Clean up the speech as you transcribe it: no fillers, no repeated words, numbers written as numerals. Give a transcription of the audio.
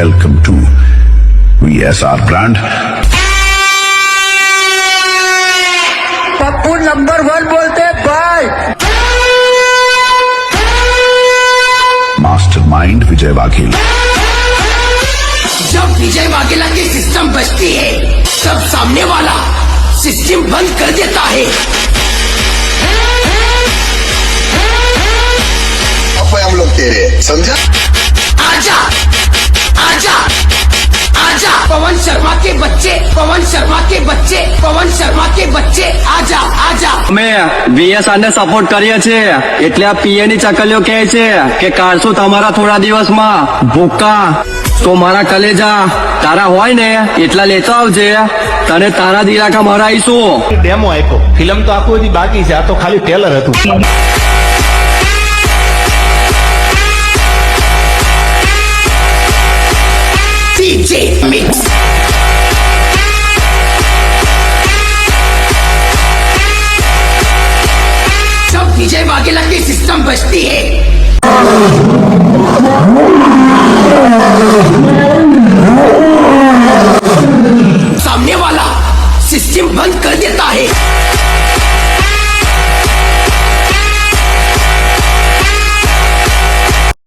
Welcome to VSR brand. Pappu number 1 बोलते भाई। Mastermind Vijay Waghel. जब विजय वाघेला की सिस्टम बचती है तब सामने वाला सिस्टम बंद कर देता है। अब हम लोग तेरे समझा। आजा आजा आजा पवन शर्मा के बच्चे, पवन शर्मा के बच्चे, पवन शर्मा के बच्चे, आजा आजा। અમે VSR ને સપોર્ટ કરીએ છીએ એટલે આ પીએ ની ચકલીઓ કહે છે કે કાઢશું તમારા થોડા દિવસમાં ભૂકા તો મારા કલેજા તારા હોય ને એટલા લેતો આવજે તને તારા દિલાકા મરાઈશું। ડેમો આપ્યો, ફિલ્મ તો આખું હજી બાકી છે, આ તો ખાલી ટ્રેલર હતું। DJ Mix। जब विजय वाघेला की सिस्टम बचती है सामने वाला सिस्टम बंद कर देता है।